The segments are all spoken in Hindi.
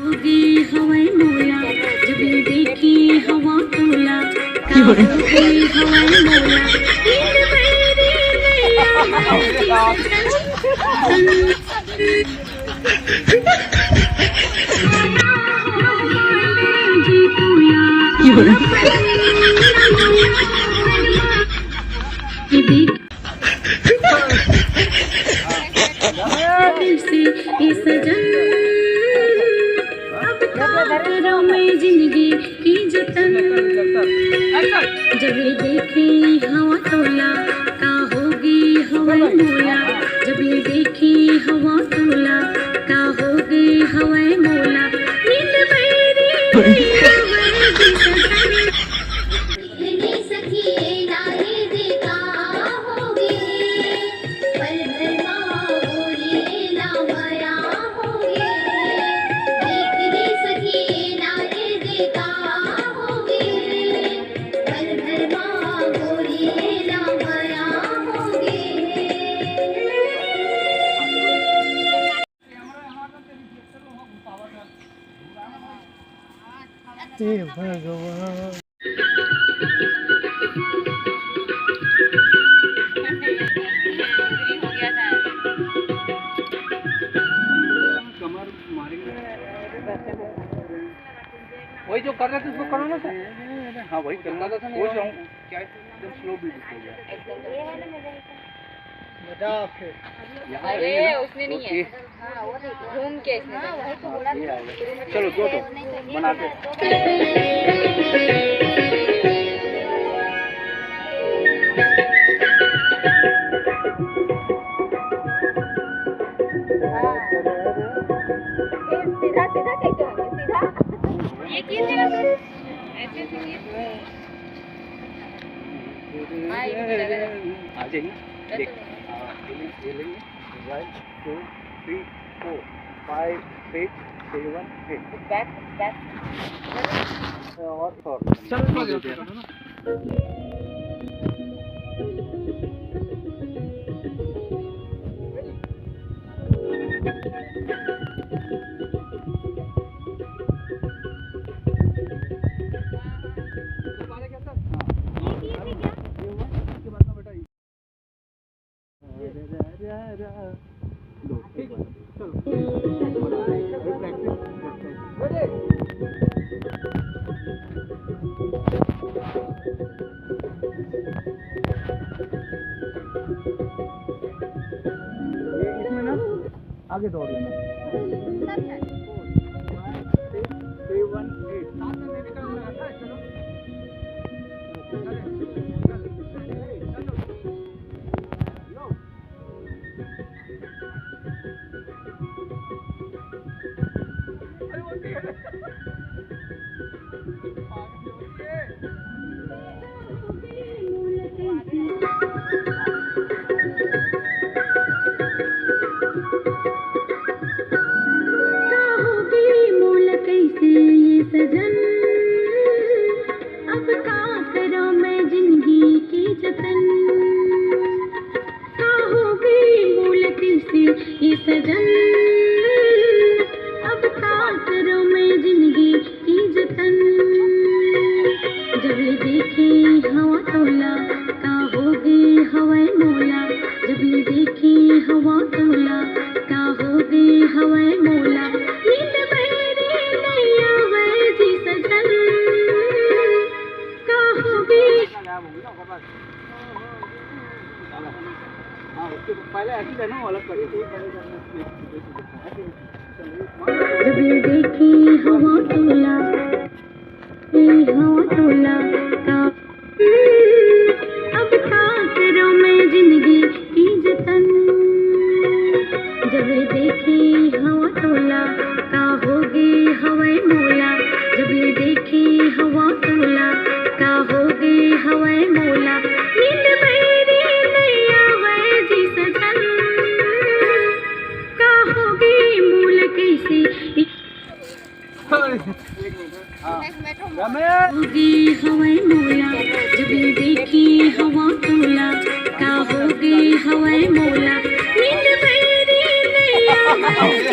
होगी हवाएं मोला जब ये देखी हवा तोला का होगी हवाएं मोला नींद मेरी नैया जी तोया ये देख से ये सजन अब करो मैं जिंदगी की जतन जब ये देखी हवा तोला का होगी हवाएं मोला जब ये देखी हवा तोला का होगी हवाएं मोला नींद मेरी नैया वैसी सजन भगवान वही जो कर रहे थे उसको करो ना सर। हाँ वही करना था वो जाऊँ क्या एकदम स्लो बीट हो गया। अरे उसने नहीं है घूम के इसने चलो दो तो बनाते सीधा सीधा कैसे होंगे सीधा ये कीजिएगा ऐसे आ जाएंगे देख ये लेंगे 1 2 3 4 5 6 7 8 बैक बैक और चलो इसमें ना आगे दौड़ लेना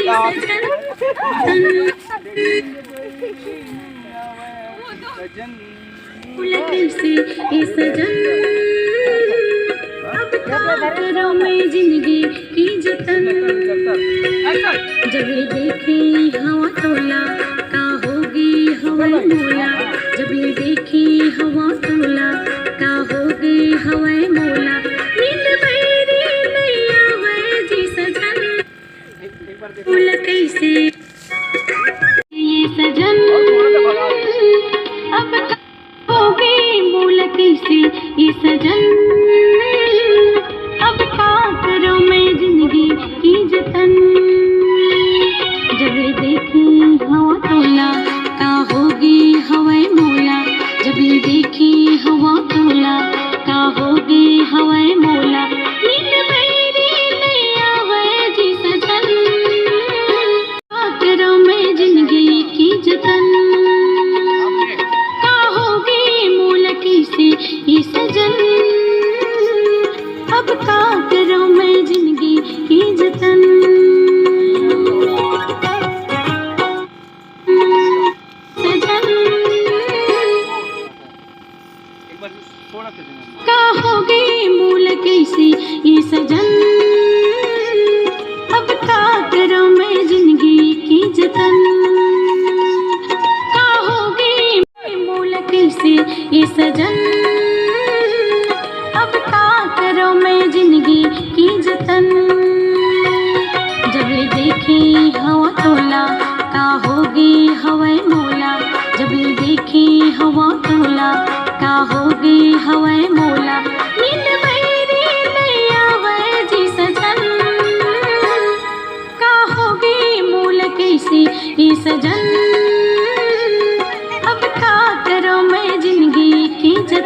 好。कैसे ये सजन अब क्या करूं मैं जिंदगी की जतन जब ये देखे हवा तोला का होगी हवा मोला जब ये देखे हवा तोला का होगी हवा मोला नींद मेरी नहीं आवे जी सजन फूल कैसे ये सजन अब हो गई मूल कैसे ये सजन अब क्या करूं मैं जिंदगी की जतन जब ये देखी हवा तोला का होगी हवा मोला जब ये देखी हवा तोला का होगी हवा मोला नींद मेरी नहीं आवे जी सजन क्या करूं मैं जिंदगी की जतन का होगी मूल कैसे ये सजन अब क्या करूं मैं जिंदगी की जतन सजन का होगी मूल कैसे ये सजन अब क्या करूं मैं जिंदगी की जतन का होगी मूल कैसे ये सजन अब क्या करूं मैं जिंदगी की जतन जब ये देखी हवा तोला का होगी हवा मोला जब ये देखी हवा तोला का होगी हवा मोला नींद मेरी नहीं आवे जी सजन का होगी मूल कैसे ये सजन अब क्या करूं मैं जिंदगी की जतन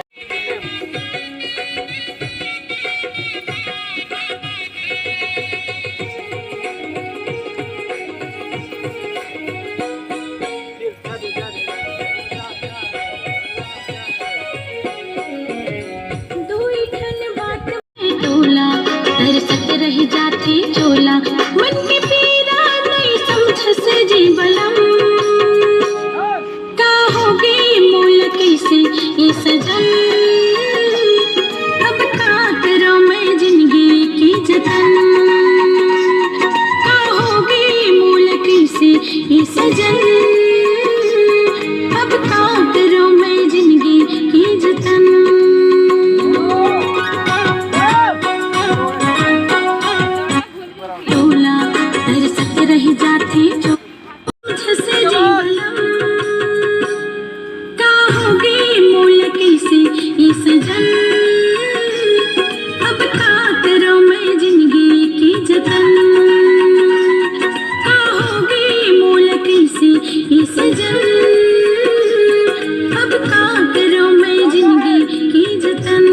रह जाती चोला मन की पीरा नहीं समझ से जी बलम का होगी मूल कैसे ये सजन अब क्या करूं मैं जिंदगी की जतन का होगी मूल कैसे ये सजन अब क्या करूं मैं जिंदगी की जतन रह जाती जो से जीवलम का होगी मूल कैसे ये सजन अब क्या करूं मैं जिंदगी की जतन का होगी मूल कैसे ये सजन अब क्या करूं मैं जिंदगी की जतन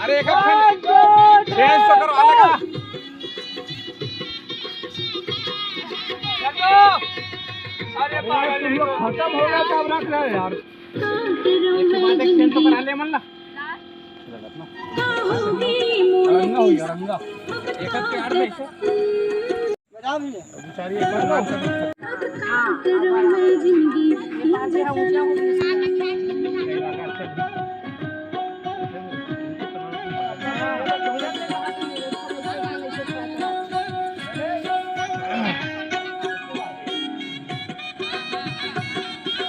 अरे एक फ्रेंड्स तो करो अलग अरे तुम लोग खत्म हो गया तब रख रहे यार एक बात एक्सचेंज तो करा ले मन ला रंगा हो यार रंगा एकच के 8 पैसे करो मैं जिंदगी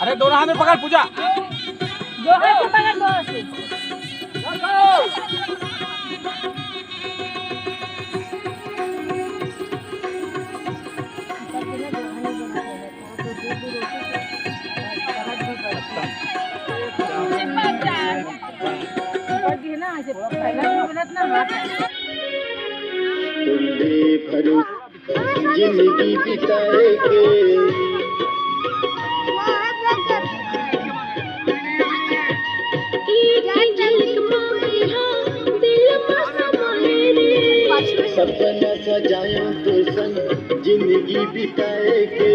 अरे दोनों हाथ में पकड़ पूजा। दो हाथ से पकड़, दो हाथ से। जिंदगी बिताएंगे सपना सजाया तो संग जिंदगी बिताएंगे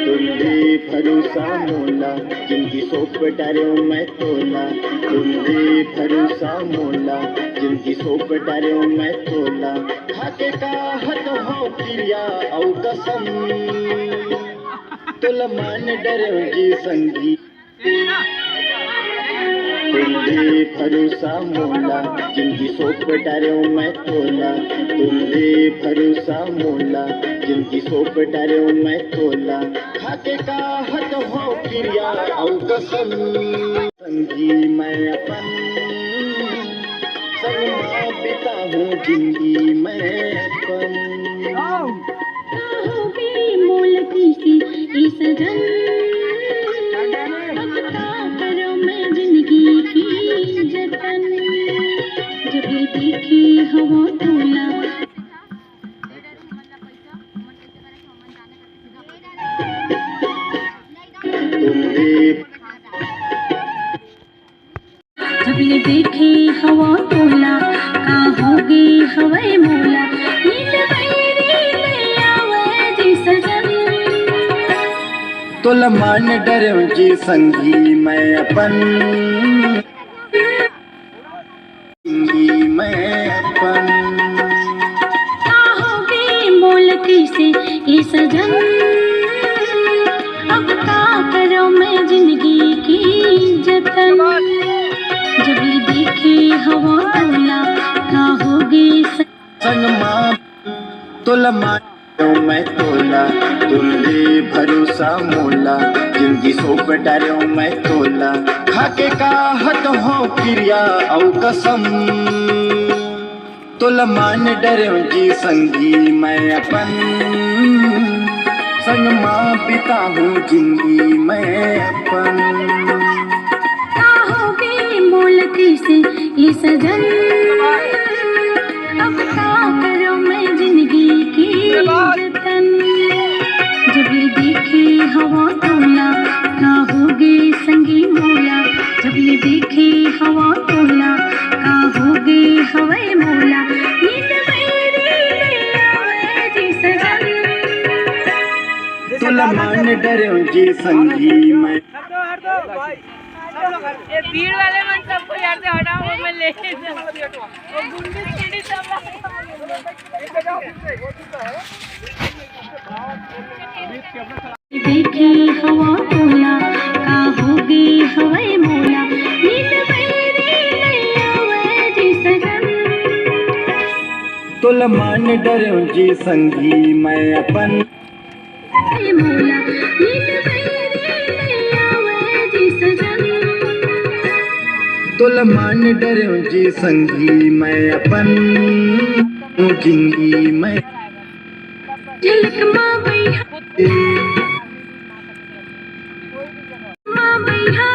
तुम भी भरोसा मोला जिनकी सोच डारे मैं तोला तुम भी भरोसा मोला जिनकी सोच डारे मैं तोला खाके का हद हो क्रिया औ कसम तोला मान डरे जी संगी तुम भी भरोसा मोला जिनकी सोच डारे मैं तोला तुम भी भरोसा मोला जिनकी सोच डारे मैं तोला खाके का हद हो क्रिया औ कसम संगी मैं अपन संग में बिता हूँ जिंदगी मैं अपन मोलती सी इस जन करो मैं जिंदगी की जतन जब ये देखी हवा तोला जब ये देखी हवा तोला का होगी हवाए मोला नींद मेरी ले आवे जी सजन तोला मान डरे जी संगी मैं अपन जिंदगी मैं अपन होगी मोलती से ये सजन अब का करो मैं जिंदगी की जतन जब ये देखी हवा तोला का होगी संग माँ तोला मान मैं तोला तुम भी भरोसा मोला जिंदगी सोप डारे मैं तोला खाके का हद हो क्रिया औ कसम तोला मान डरे जी संगी मैं अपन संग माँ पिता हूँ जिंदगी मैं अपन होगी मोलती से ये सजन अब का करो मैं जिंदगी की जतन जब ये देखी हवा तोला का होगी संगी मोला जब ये देखी हवा तोला का होगी हवाए मोला नींद मेरी ले आवे जी सजन तोला मान डरे जी संगी मैं ये भीड़ वाले मन सबको यार से हटाओ, वो मैं ले वो गुंडी सीढ़ी सब देखी हवा तोला का होगी हवाए मोला नींद मेरी ले आवे जी सजन तोला मान डरे जी संगी मैं अपन मोला नींद मेरी ले आवे जी सजन तोला मान डरे जी संगी मैं अपन जिंदगी मैं झलक माँ भैया माँ भैया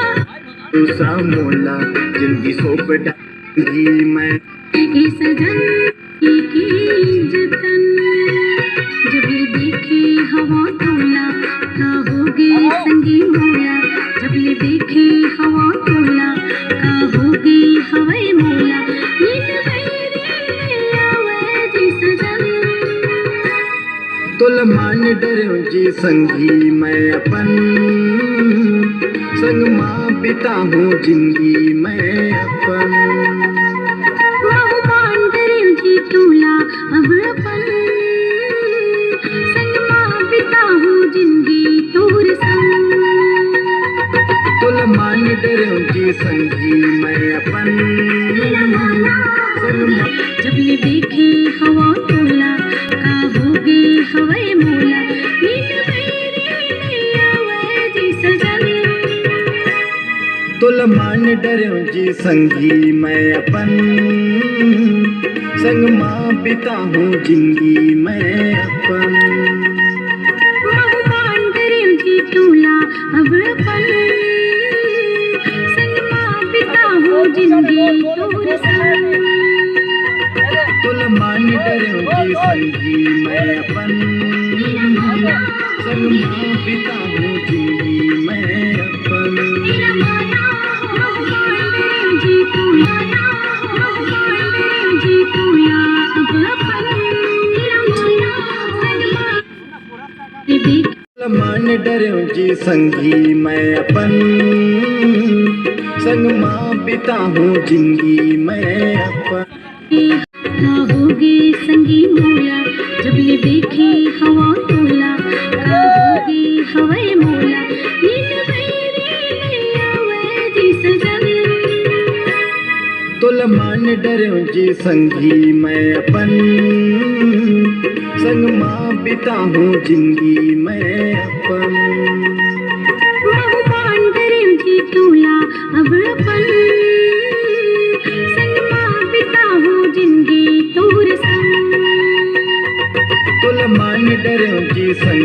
भरोसा मोला जिंदगी सोप डाली मैं ये सजन की जतन जब ये देखी हवा तोला का होगी संगी मोला जब ये देखी हवा तोला का होगी हवाए मोला नींद मेरी ले आवे जी सजन तोला मान डरे जी संगी मैं अपन संग माँ पिता हूँ जिंदगी मैं अपन मान डरे जी तोला अब अपन संग मां बिताऊं जिंदगी तोर संग तुल मान डरूं जी संगी मैं अपन संग मां जब ले देखे हवा तोला का होगे हवाए मोला नींद मेरी नहीं आवे जी सजन तुल मान डरूं जी संगी मैं अपन संग मां बिताऊं जिंदगी मैं अपन मान डरूं जी तोला अब अपन संग मां बिताऊं जिंदगी तोर संग तुल मान डरूं जी संगी मैं अपन संग मां बिताऊं जिंदगी मैं अपन मान डरूं जी संगी मैं अपन संग मां बिताऊं जिंदगी मैं अपन का होगे संगी मोला जब ले देखे हवा तोला का होगे हवाए मोला नींद मेरी नहीं आवे जी सजन तुल मान डरूं जी संगी मैं अपन संग मां बिताऊं जिंदगी मैं अपन मान डरूं जी तोला अब अपन संग मां बिताऊं जिंदगी तोर संग तुल मान डरूं जी संगी